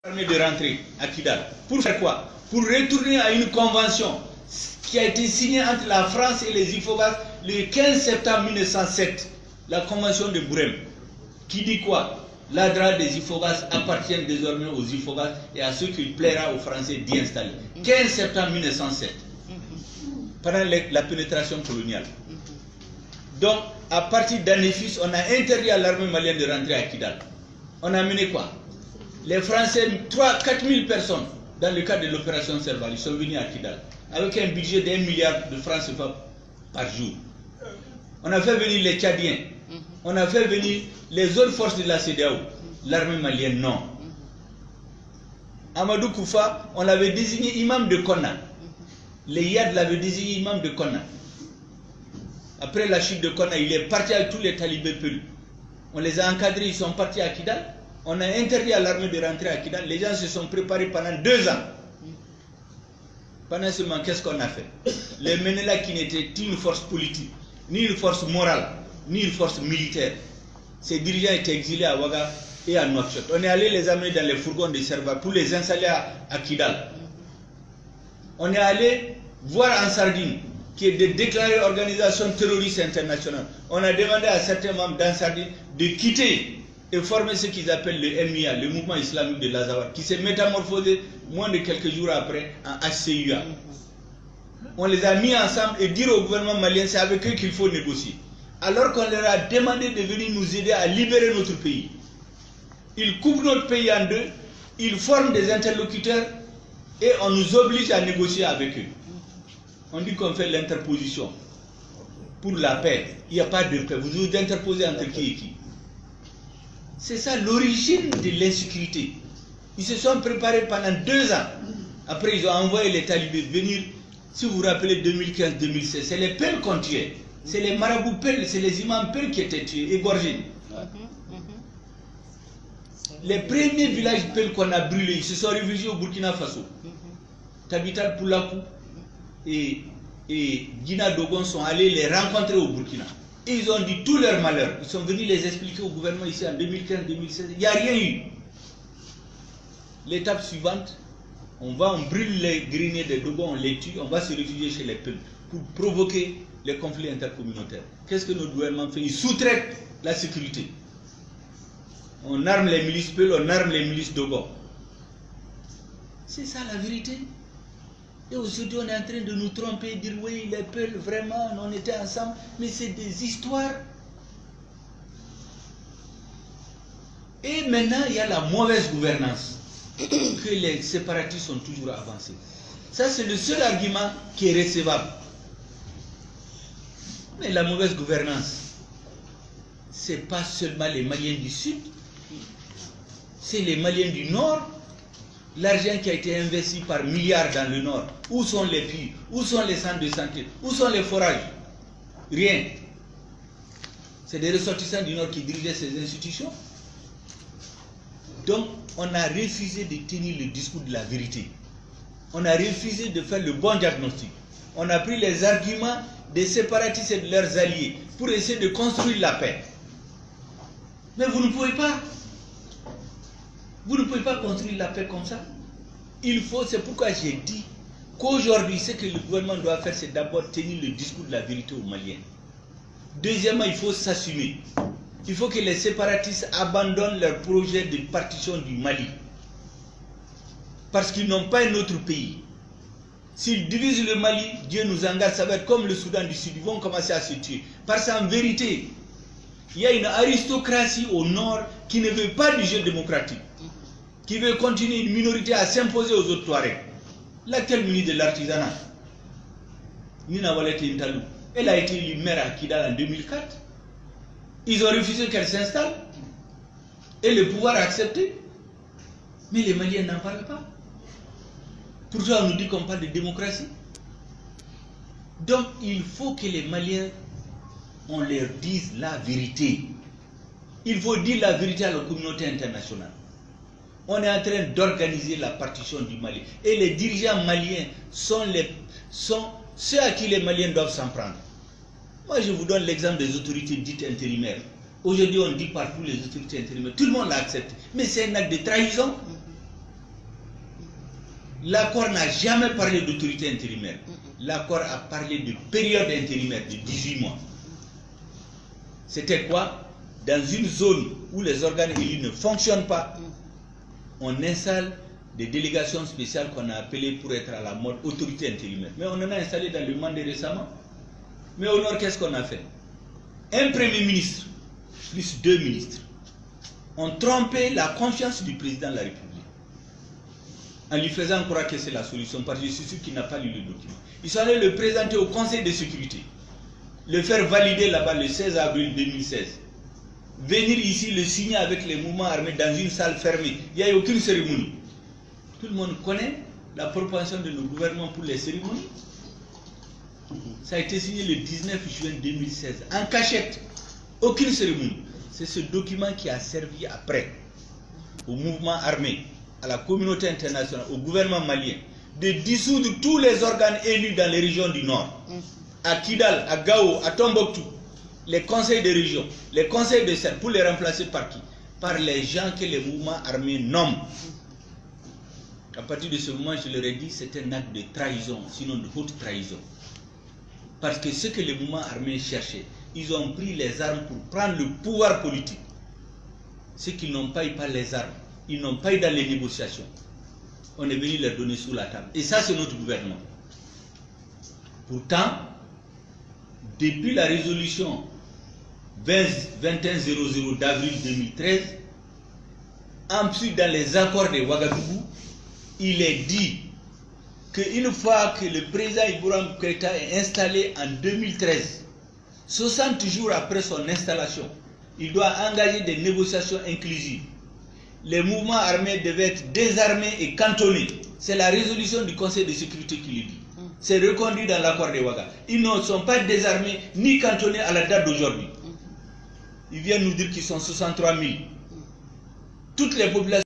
L'armée de rentrer à Kidal. Pour faire quoi? Pour retourner à une convention qui a été signée entre la France et les Ifobas le 15 septembre 1907, la convention de Bourem, qui dit quoi? L'Adra des Ifobas appartient désormais aux Ifobas et à ceux qu'il plaira aux Français d'y installer. 15 septembre 1907, pendant la pénétration coloniale. Donc, à partir d'Anéfis, on a interdit à l'armée malienne de rentrer à Kidal. On a mené quoi? Les Français, 4 000 personnes, dans le cadre de l'opération Serval, ils sont venus à Kidal, avec un budget d'1 milliard de francs CFA par jour. On a fait venir les Tchadiens, on a fait venir les autres forces de la CEDEAO, l'armée malienne, non. Amadou Koufa, on l'avait désigné imam de Konna. Les Yad l'avaient désigné imam de Konna. Après la chute de Konna, il est parti avec tous les talibés pelus. On les a encadrés, ils sont partis à Kidal. On a interdit à l'armée de rentrer à Kidal. Les gens se sont préparés pendant 2 ans. Pendant ce moment, qu'est-ce qu'on a fait? Les Ménéla qui n'étaient ni une force politique, ni une force morale, ni une force militaire. Ces dirigeants étaient exilés à Ouaga et à Nouakchott. On est allé les amener dans les fourgons de Serval pour les installer à Kidal. On est allé voir en Sardine, qui est de déclarée organisation terroriste internationale. On a demandé à certains membres d'Ansardine de quitter et former ce qu'ils appellent le MIA, le mouvement islamique de l'Azawad, qui s'est métamorphosé moins de quelques jours après en HCUA. On les a mis ensemble et dire au gouvernement malien, c'est avec eux qu'il faut négocier. Alors qu'on leur a demandé de venir nous aider à libérer notre pays. Ils coupent notre pays en deux, ils forment des interlocuteurs et on nous oblige à négocier avec eux. On dit qu'on fait l'interposition pour la paix. Il n'y a pas de paix. Vous vous interposez entre qui et qui? C'est ça l'origine de l'insécurité. Ils se sont préparés pendant 2 ans. Après, ils ont envoyé les talibés venir. Si vous vous rappelez 2015-2016, c'est les Pels qu'on tuait. C'est les marabouts Pels, c'est les imams Pels qui étaient tués, égorgés. Les premiers villages Pels qu'on a brûlés, ils se sont réfugiés au Burkina Faso. Tabital Poulakou et Guina Dogon sont allés les rencontrer au Burkina. Et ils ont dit tout leur malheur. Ils sont venus les expliquer au gouvernement ici en 2015-2016. Il n'y a rien eu. L'étape suivante, on brûle les greniers des Dogon, on les tue, on va se réfugier chez les peuples pour provoquer les conflits intercommunautaires. Qu'est-ce que notre gouvernement fait? Il sous-traite la sécurité. On arme les milices Peul, on arme les milices Dogon. C'est ça la vérité. Et aujourd'hui, on est en train de nous tromper, dire oui, les Peuls, vraiment, on était ensemble, mais c'est des histoires. Et maintenant, il y a la mauvaise gouvernance, que les séparatistes sont toujours avancés. Ça, c'est le seul argument qui est recevable. Mais la mauvaise gouvernance, ce n'est pas seulement les Maliens du Sud, c'est les Maliens du Nord. L'argent qui a été investi par milliards dans le Nord, où sont les puits, où sont les centres de santé, où sont les forages? Rien. C'est des ressortissants du Nord qui dirigeaient ces institutions. Donc, on a refusé de tenir le discours de la vérité. On a refusé de faire le bon diagnostic. On a pris les arguments des séparatistes et de leurs alliés pour essayer de construire la paix. Mais vous ne pouvez pas. Vous ne pouvez pas construire la paix comme ça. Il faut, c'est pourquoi j'ai dit qu'aujourd'hui, ce que le gouvernement doit faire, c'est d'abord tenir le discours de la vérité aux Maliens. Deuxièmement, il faut s'assumer. Il faut que les séparatistes abandonnent leur projet de partition du Mali. Parce qu'ils n'ont pas un autre pays. S'ils divisent le Mali, Dieu nous engage, ça va être comme le Soudan du Sud. Ils vont commencer à se tuer. Parce qu'en vérité, il y a une aristocratie au nord qui ne veut pas du jeu démocratique, qui veut continuer une minorité à s'imposer aux autres Touaregs. L'actuel ministre de l'Artisanat, Nina Walete Intalou, elle a été élue maire à Kidal en 2004. Ils ont refusé qu'elle s'installe. Et le pouvoir a accepté. Mais les Maliens n'en parlent pas. Pourtant, on nous dit qu'on parle de démocratie. Donc, il faut que les Maliens, on leur dise la vérité. Il faut dire la vérité à la communauté internationale. On est en train d'organiser la partition du Mali. Et les dirigeants maliens sont ceux à qui les Maliens doivent s'en prendre. Moi, je vous donne l'exemple des autorités dites intérimaires. Aujourd'hui, on dit partout les autorités intérimaires. Tout le monde l'accepte. Mais c'est un acte de trahison. L'accord n'a jamais parlé d'autorité intérimaire. L'accord a parlé de période intérimaire de 18 mois. C'était quoi? Dans une zone où les organes élus ne fonctionnent pas, on installe des délégations spéciales qu'on a appelées pour être à la mode autorité intérimaire. Mais on en a installé dans le Mandé récemment. Mais au nord, qu'est-ce qu'on a fait? Un premier ministre, plus 2 ministres, ont trompé la confiance du président de la République en lui faisant croire que c'est la solution, parce que je suis sûr qu'il n'a pas lu le document. Ils sont allés le présenter au Conseil de sécurité, le faire valider là-bas le 16 avril 2016. Venir ici le signer avec les mouvements armés dans une salle fermée. Il n'y a eu aucune cérémonie. Tout le monde connaît la propension de nos gouvernements pour les cérémonies. Ça a été signé le 19 juin 2016, en cachette. Aucune cérémonie. C'est ce document qui a servi après au mouvement armé, à la communauté internationale, au gouvernement malien, de dissoudre tous les organes élus dans les régions du Nord. À Kidal, à Gao, à Tombouctou. Les conseils de région, les conseils de cercle, pour les remplacer par qui? Par les gens que les mouvements armés nomment. À partir de ce moment, je leur ai dit, c'est un acte de trahison, sinon de haute trahison. Parce que ce que les mouvements armés cherchaient, ils ont pris les armes pour prendre le pouvoir politique. Ceux qui n'ont pas eu par les armes, ils n'ont pas eu dans les négociations. On est venu leur donner sous la table. Et ça, c'est notre gouvernement. Pourtant, depuis la résolution 2100 d'avril 2013, ensuite dans les accords de Ouagadougou, il est dit qu'une fois que le président Ibrahim Keïta est installé en 2013, 60 jours après son installation, il doit engager des négociations inclusives. Les mouvements armés devaient être désarmés et cantonnés. C'est la résolution du Conseil de sécurité qui le dit. C'est reconduit dans l'accord de Ouaga. Ils ne sont pas désarmés ni cantonnés à la date d'aujourd'hui. Ils viennent nous dire qu'ils sont 63 000. Toutes les populations